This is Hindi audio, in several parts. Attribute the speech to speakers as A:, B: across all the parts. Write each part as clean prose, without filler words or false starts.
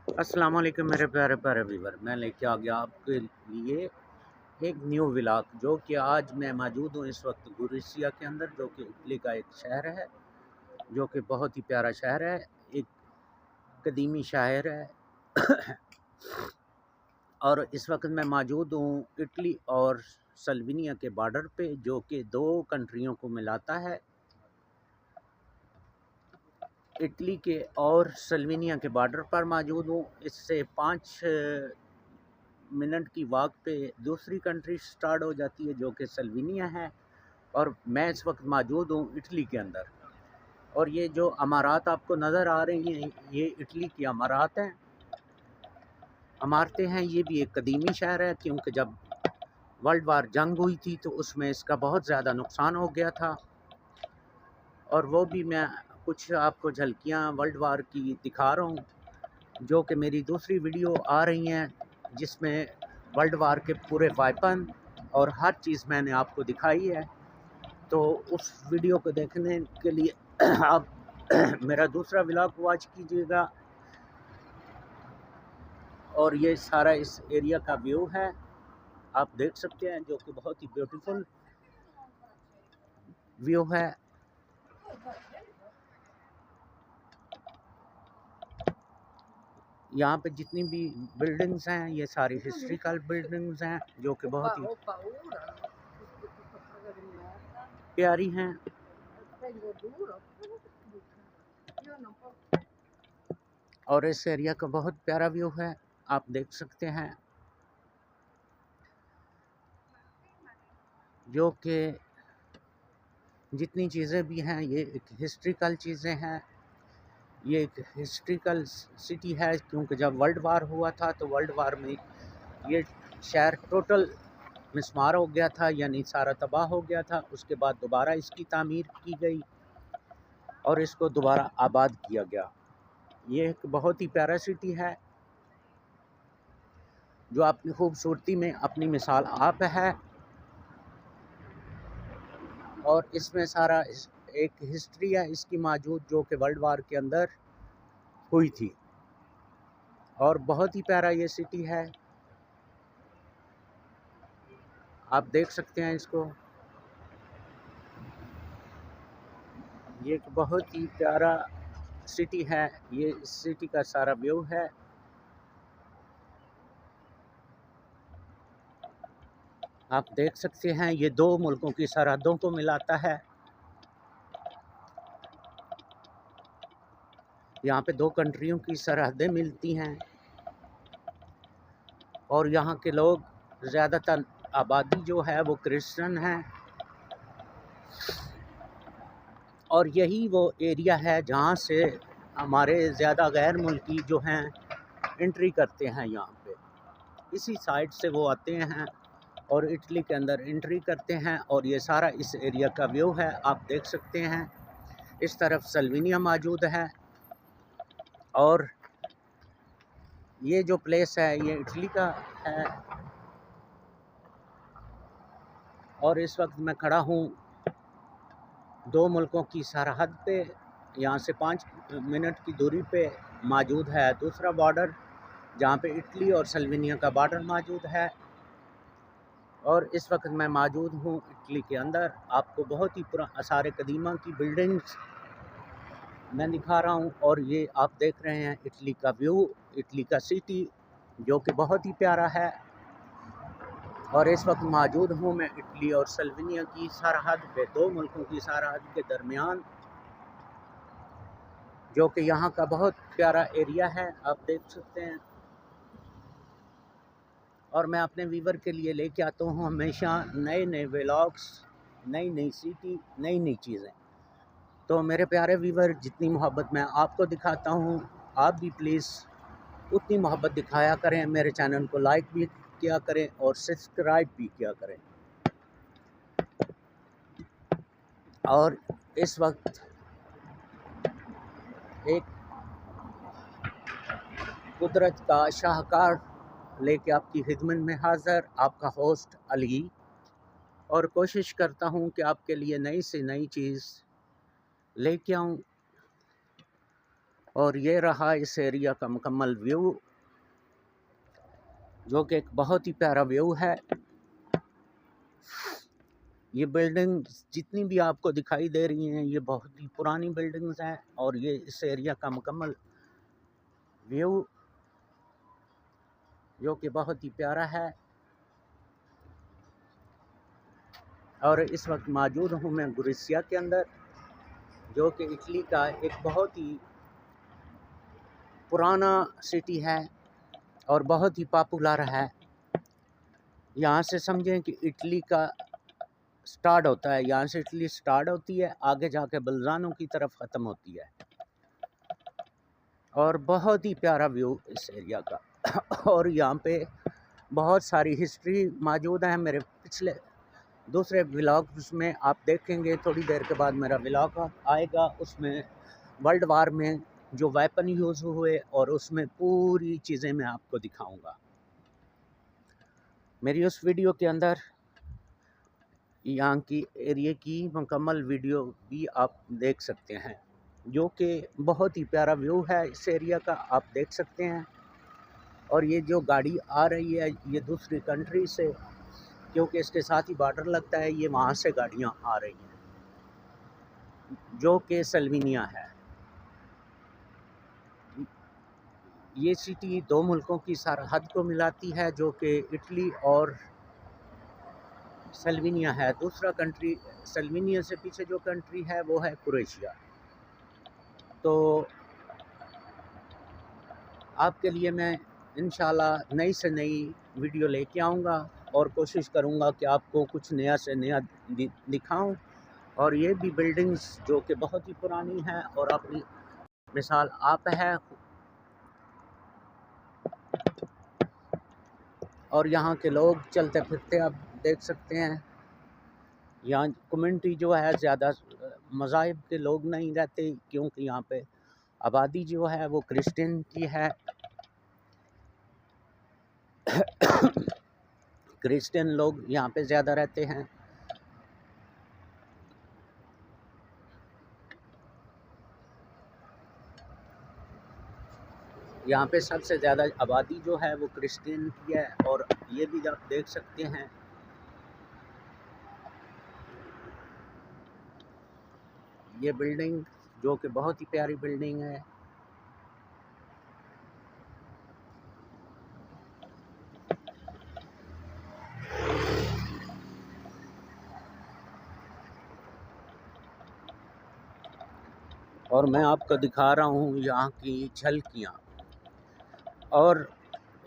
A: अस्सलाम वालेकुम मेरे प्यारे प्यारे व्यूवर। मैं लेके आ गया आपके लिए एक न्यू व्लॉग, जो कि आज मैं मौजूद हूँ इस वक्त गुरिसिया के अंदर, जो कि इटली का एक शहर है, जो कि बहुत ही प्यारा शहर है, एक कदीमी शहर है। और इस वक्त मैं मौजूद हूँ इटली और सल्विनिया के बॉर्डर पे, जो कि दो कंट्रियों को मिलाता है। इटली के और सल्विनिया के बॉर्डर पर मौजूद हूँ। इससे 5 मिनट की वॉक पे दूसरी कंट्री स्टार्ट हो जाती है, जो कि सल्विनिया है। और मैं इस वक्त मौजूद हूँ इटली के अंदर। और ये जो अमारात आपको नज़र आ रही हैं, ये इटली की अमारात हैं, इमारतें हैं। ये भी एक कदीमी शहर है, क्योंकि जब वर्ल्ड वार जंग हुई थी तो उसमें इसका बहुत ज़्यादा नुकसान हो गया था। और वो भी मैं कुछ आपको झलकियाँ वर्ल्ड वार की दिखा रहा हूँ, जो कि मेरी दूसरी वीडियो आ रही हैं, जिसमें वर्ल्ड वार के पूरे वेपन और हर चीज़ मैंने आपको दिखाई है। तो उस वीडियो को देखने के लिए आप मेरा दूसरा व्लॉग वॉच कीजिएगा। और ये सारा इस एरिया का व्यू है, आप देख सकते हैं, जो कि बहुत ही ब्यूटीफुल व्यू है। यहाँ पे जितनी भी बिल्डिंग्स हैं, ये सारी हिस्ट्रिकल बिल्डिंग्स हैं, जो कि बहुत ही प्यारी हैं। और इस एरिया का बहुत प्यारा व्यू है, आप देख सकते हैं, जो कि जितनी चीज़ें भी हैं ये एक हिस्ट्रिकल चीज़ें हैं। ये एक हिस्ट्रिकल सिटी है, क्योंकि जब वर्ल्ड वार हुआ था तो वर्ल्ड वार में ये शहर टोटल मिस्मार हो गया था, यानी सारा तबाह हो गया था। उसके बाद दोबारा इसकी तामीर की गई और इसको दोबारा आबाद किया गया। ये एक बहुत ही प्यारा सिटी है, जो अपनी खूबसूरती में अपनी मिसाल आप है। और इसमें सारा एक हिस्ट्री है इसकी मौजूद, जो कि वर्ल्ड वार के अंदर हुई थी। और बहुत ही प्यारा ये सिटी है, आप देख सकते हैं इसको। ये एक बहुत ही प्यारा सिटी है, ये इस सिटी का सारा व्यू है। आप देख सकते हैं, ये दो मुल्कों की सरहदों को मिलाता है। यहाँ पे दो कंट्रियों की सरहदें मिलती हैं, और यहाँ के लोग ज़्यादातर आबादी जो है वो क्रिश्चियन है। और यही वो एरिया है जहाँ से हमारे ज़्यादा गैर मुल्की जो हैं एंट्री करते हैं यहाँ पे। इसी साइड से वो आते हैं और इटली के अंदर एंट्री करते हैं। और ये सारा इस एरिया का व्यू है, आप देख सकते हैं। इस तरफ सल्विनिया मौजूद है, और ये जो प्लेस है ये इटली का है। और इस वक्त मैं खड़ा हूँ दो मुल्कों की सरहद पे। यहाँ से 5 मिनट की दूरी पे मौजूद है दूसरा बॉर्डर, जहाँ पे इटली और सल्विनिया का बॉर्डर मौजूद है। और इस वक्त मैं मौजूद हूँ इटली के अंदर। आपको बहुत ही आसार कदीमा की बिल्डिंग्स मैं दिखा रहा हूँ। और ये आप देख रहे हैं इटली का व्यू, इटली का सिटी, जो कि बहुत ही प्यारा है। और इस वक्त मौजूद हूँ मैं इटली और सल्विनिया की सरहद पे, दो मुल्कों की सरहद के दरमियान, जो कि यहाँ का बहुत प्यारा एरिया है, आप देख सकते हैं। और मैं अपने व्यूवर के लिए लेके आता हूँ हमेशा नए नए व्लॉग्स, नई नई सिटी, नई नई चीज़ें। तो मेरे प्यारे व्यूवर, जितनी मोहब्बत मैं आपको दिखाता हूँ, आप भी प्लीज़ उतनी मोहब्बत दिखाया करें। मेरे चैनल को लाइक भी किया करें और सब्सक्राइब भी किया करें। और इस वक्त एक कुदरत का शाहकार लेके आपकी खिदमत में हाज़िर, आपका होस्ट अली। और कोशिश करता हूँ कि आपके लिए नई से नई चीज़ लेके आऊँ। और ये रहा इस एरिया का मुकम्मल व्यू, जो कि एक बहुत ही प्यारा व्यू है। ये बिल्डिंग जितनी भी आपको दिखाई दे रही हैं, ये बहुत ही पुरानी बिल्डिंग्स हैं, और ये इस एरिया का मुकम्मल व्यू जो कि बहुत ही प्यारा है। और इस वक्त मौजूद हूँ मैं गोरिसिया के अंदर, जो कि इटली का एक बहुत ही पुराना सिटी है और बहुत ही पॉपुलर है। यहाँ से समझें कि इटली का स्टार्ट होता है, यहाँ से इटली स्टार्ट होती है, आगे जाके बल्जानो की तरफ ख़त्म होती है। और बहुत ही प्यारा व्यू इस एरिया का। और यहाँ पे बहुत सारी हिस्ट्री मौजूद है। मेरे पिछले दूसरे व्लॉग्स में आप देखेंगे, थोड़ी देर के बाद मेरा व्लॉग आएगा, उसमें वर्ल्ड वार में जो वेपन यूज़ हुए और उसमें पूरी चीज़ें मैं आपको दिखाऊंगा। मेरी उस वीडियो के अंदर यहाँ की एरिया की मुकम्मल वीडियो भी आप देख सकते हैं, जो कि बहुत ही प्यारा व्यू है इस एरिया का, आप देख सकते हैं। और ये जो गाड़ी आ रही है, ये दूसरी कंट्री से, क्योंकि इसके साथ ही बॉर्डर लगता है, ये वहाँ से गाड़ियाँ आ रही हैं, जो कि सल्वीनिया है। ये सिटी दो मुल्कों की सरहद को मिलाती है, जो कि इटली और सल्वीनिया है। दूसरा कंट्री, सल्वीनिया से पीछे जो कंट्री है वो है क्रोएशिया। तो आपके लिए मैं इंशाल्लाह नई से नई वीडियो लेके आऊँगा और कोशिश करूँगा कि आपको कुछ नया से नया दिखाऊं। और ये भी बिल्डिंग्स जो कि बहुत ही पुरानी है और अपनी मिसाल आप है। और यहाँ के लोग चलते फिरते आप देख सकते हैं। यहाँ कम्युनिटी जो है ज़्यादा मज़ाहिब के लोग नहीं रहते, क्योंकि यहाँ पे आबादी जो है वो क्रिश्चियन की है। क्रिश्चियन लोग यहाँ पे ज़्यादा रहते हैं। यहाँ पे सबसे ज़्यादा आबादी जो है वो क्रिश्चियन की है। और ये भी आप देख सकते हैं, ये बिल्डिंग जो कि बहुत ही प्यारी बिल्डिंग है। और मैं आपको दिखा रहा हूँ यहाँ की झलकियाँ। और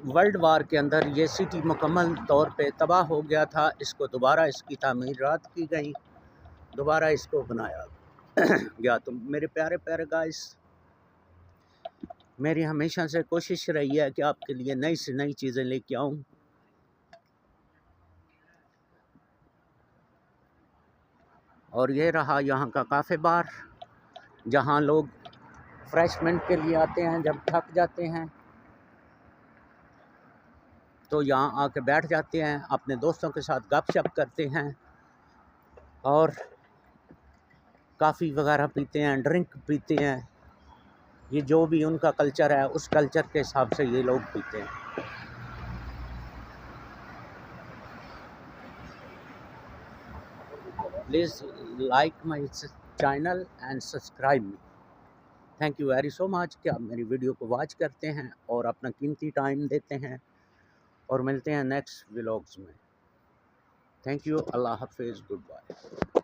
A: वर्ल्ड वार के अंदर ये सिटी मुकम्मल तौर पे तबाह हो गया था, इसको दोबारा इसकी तामीरात की गई, दोबारा इसको बनाया गया। तो मेरे प्यारे प्यारे गाइस, मेरी हमेशा से कोशिश रही है कि आपके लिए नई से नई चीज़ें लेके आऊँ। और ये रहा यहाँ का काफ़े बार, जहाँ लोग फ्रेशमेंट के लिए आते हैं, जब थक जाते हैं तो यहाँ आके बैठ जाते हैं, अपने दोस्तों के साथ गपशप करते हैं और कॉफ़ी वगैरह पीते हैं, ड्रिंक पीते हैं। ये जो भी उनका कल्चर है, उस कल्चर के हिसाब से ये लोग पीते हैं। Please like my channel and subscribe me. Thank you very so much कि आप मेरी वीडियो को वॉच करते हैं और अपना कीमती टाइम देते हैं। और मिलते हैं नेक्स्ट व्लॉग्स में। थैंक यू, अल्लाह हाफिज़, गुड बाय।